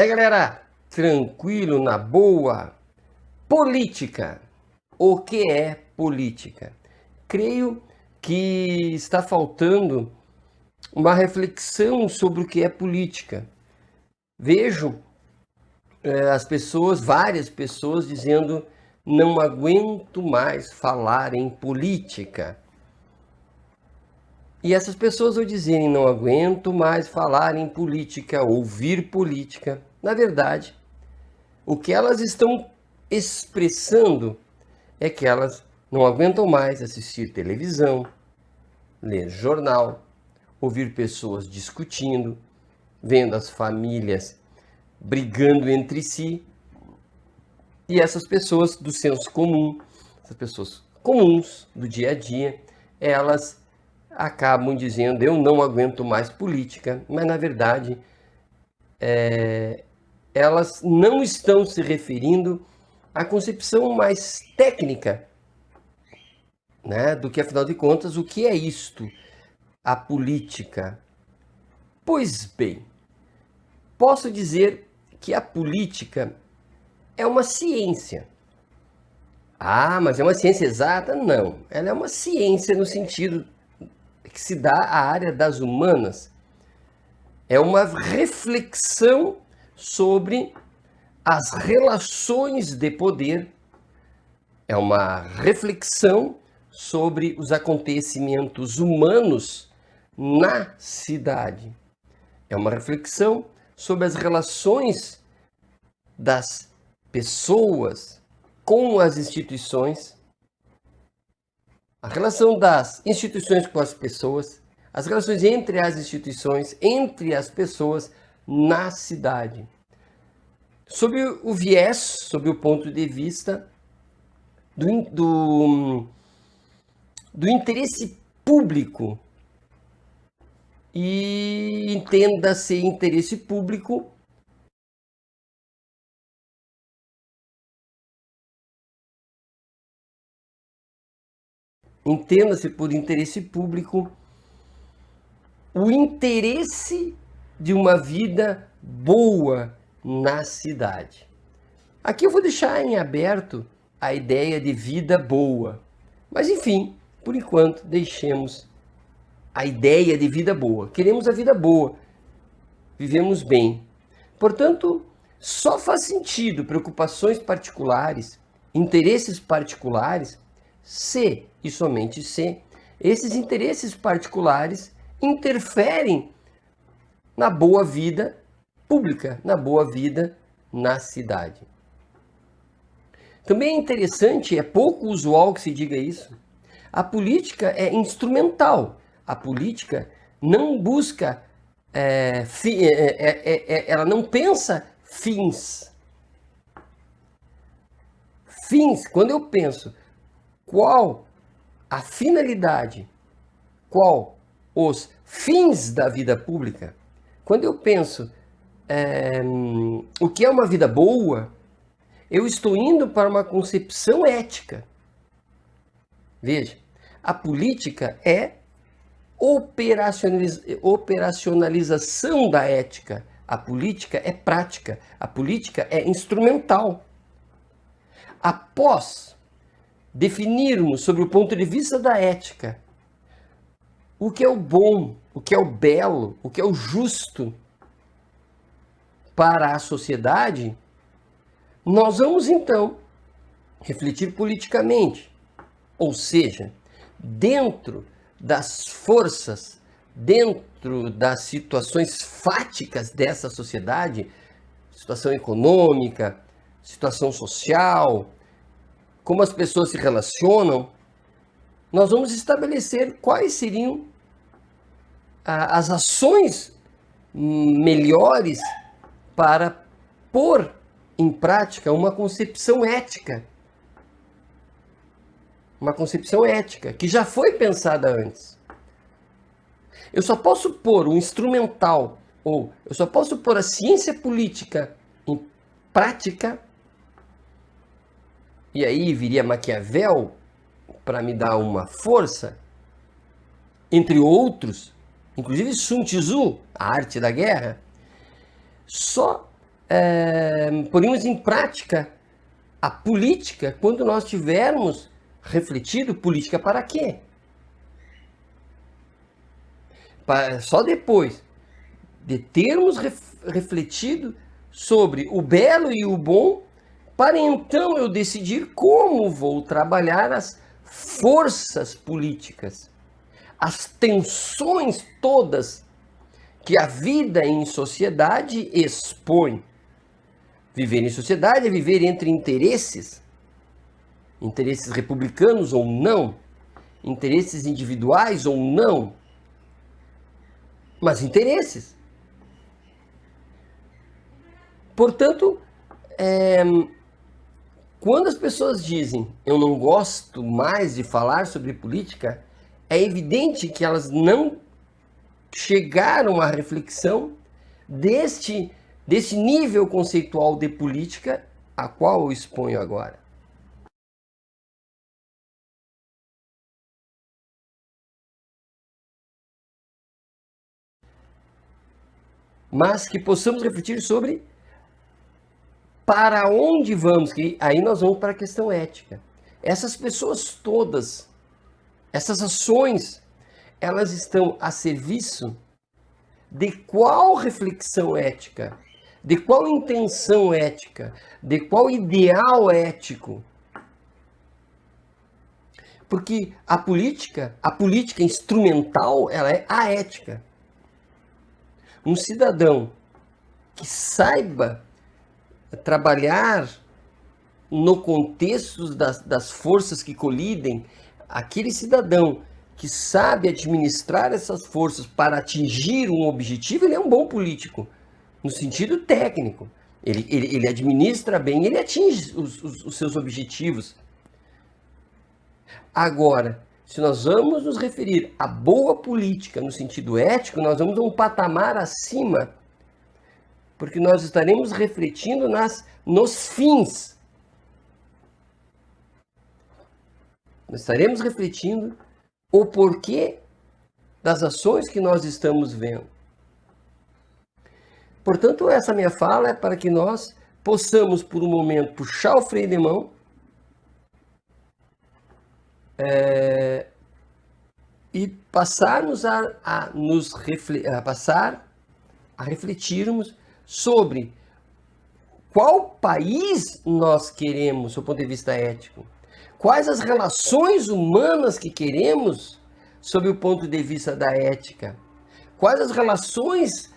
Galera, tranquilo, na boa. Política. O que é política? Creio que está faltando uma reflexão sobre o que é política. Vejo as pessoas, várias pessoas dizendo: não aguento mais falar em política. E essas pessoas ao dizerem não aguento mais falar em política, ouvir política, na verdade, o que elas estão expressando é que elas não aguentam mais assistir televisão, ler jornal, ouvir pessoas discutindo, vendo as famílias brigando entre si. E essas pessoas do senso comum, essas pessoas comuns do dia a dia, elas acabam dizendo: eu não aguento mais política, mas na verdade elas não estão se referindo à concepção mais técnica, né, do que, afinal de contas, o que é isto, a política? Pois bem, posso dizer que a política é uma ciência. Ah, mas é uma ciência exata? Não. Ela é uma ciência no sentido que se dá à área das humanas. É uma reflexão sobre as relações de poder. É uma reflexão sobre os acontecimentos humanos na cidade. É uma reflexão sobre as relações das pessoas com as instituições, a relação das instituições com as pessoas, as relações entre as instituições, entre as pessoas na cidade. Sob o viés, sob o ponto de vista do interesse público. E entenda-se interesse público entenda-se por interesse público o interesse de uma vida boa na cidade. Aqui eu vou deixar em aberto a ideia de vida boa. Mas enfim, por enquanto, deixemos a ideia de vida boa. Queremos a vida boa, vivemos bem. Portanto, só faz sentido preocupações particulares, interesses particulares, se e somente se esses interesses particulares interferem na boa vida pública, na boa vida na cidade. Também é interessante, é pouco usual que se diga isso. A política é instrumental. A política não busca, ela não pensa fins. Fins, quando eu penso qual a finalidade, qual os fins da vida pública, quando eu penso o que é uma vida boa, eu estou indo para uma concepção ética. Veja, a política é operacionalização da ética. A política é prática. A política é instrumental. Após definirmos, sobre o ponto de vista da ética, o que é o bom, o que é o belo, o que é o justo para a sociedade, nós vamos então refletir politicamente. Ou seja, dentro das forças, dentro das situações fáticas dessa sociedade, situação econômica, situação social, como as pessoas se relacionam, nós vamos estabelecer quais seriam as ações melhores para pôr em prática uma concepção ética. Uma concepção ética que já foi pensada antes. Eu só posso pôr o instrumental, ou eu só posso pôr a ciência política em prática, e aí viria Maquiavel para me dar uma força, entre outros, inclusive Sun Tzu, a arte da guerra, só poremos em prática a política quando nós tivermos refletido política para quê? Só depois de termos refletido sobre o belo e o bom, para então eu decidir como vou trabalhar as forças políticas, as tensões todas que a vida em sociedade expõe. Viver em sociedade é viver entre interesses, interesses republicanos ou não, interesses individuais ou não, mas interesses. Portanto, quando as pessoas dizem eu não gosto mais de falar sobre política, é evidente que elas não chegaram à reflexão desse nível conceitual de política a qual eu exponho agora. Mas que possamos refletir sobre para onde vamos, que aí nós vamos para a questão ética. Essas pessoas todas, essas ações, elas estão a serviço de qual reflexão ética, de qual intenção ética, de qual ideal ético. Porque a política instrumental, ela é a ética. Um cidadão que saiba trabalhar no contexto das forças que colidem, aquele cidadão que sabe administrar essas forças para atingir um objetivo, ele é um bom político, no sentido técnico. Ele administra bem, ele atinge os seus objetivos. Agora, se nós vamos nos referir à boa política no sentido ético, nós vamos a um patamar acima, porque nós estaremos refletindo nos fins. Nós estaremos refletindo o porquê das ações que nós estamos vendo. Portanto, essa minha fala é para que nós possamos, por um momento, puxar o freio de mão e passarmos a refletirmos sobre qual país nós queremos do ponto de vista ético, quais as relações humanas que queremos sob o ponto de vista da ética, quais as relações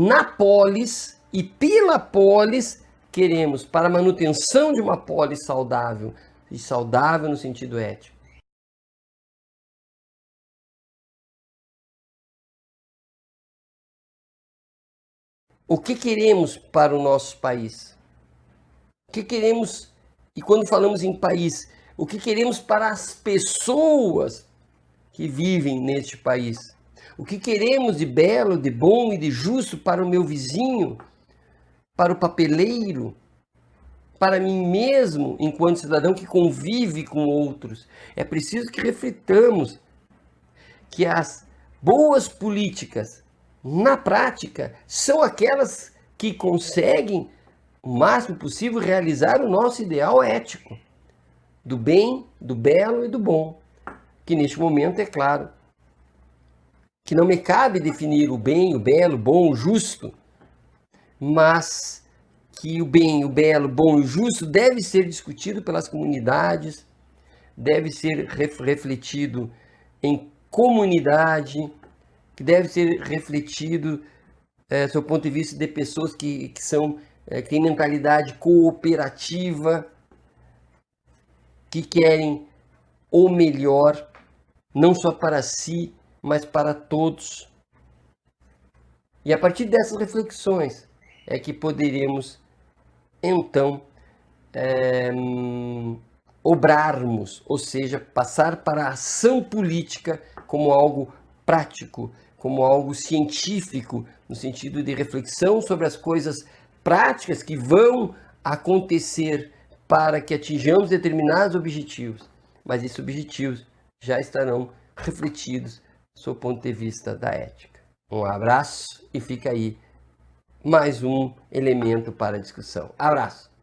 na polis e pela polis queremos para a manutenção de uma polis saudável, e saudável no sentido ético. O que queremos para o nosso país? O que queremos, e quando falamos em país, o que queremos para as pessoas que vivem neste país? O que queremos de belo, de bom e de justo para o meu vizinho, para o papeleiro, para mim mesmo, enquanto cidadão que convive com outros? É preciso que reflitamos que as boas políticas, na prática, são aquelas que conseguem, o máximo possível, realizar o nosso ideal ético, do bem, do belo e do bom. Que neste momento, é claro, que não me cabe definir o bem, o belo, o bom, o justo, mas que o bem, o belo, o bom e o justo deve ser discutido pelas comunidades, deve ser refletido em comunidade, que deve ser refletido do seu ponto de vista de pessoas que têm mentalidade cooperativa, que querem o melhor, não só para si, mas para todos. E a partir dessas reflexões é que poderemos, então, obrarmos, ou seja, passar para a ação política como algo prático, como algo científico, no sentido de reflexão sobre as coisas práticas que vão acontecer para que atinjamos determinados objetivos, mas esses objetivos já estarão refletidos do ponto de vista da ética. Um abraço e fica aí mais um elemento para discussão. Abraço!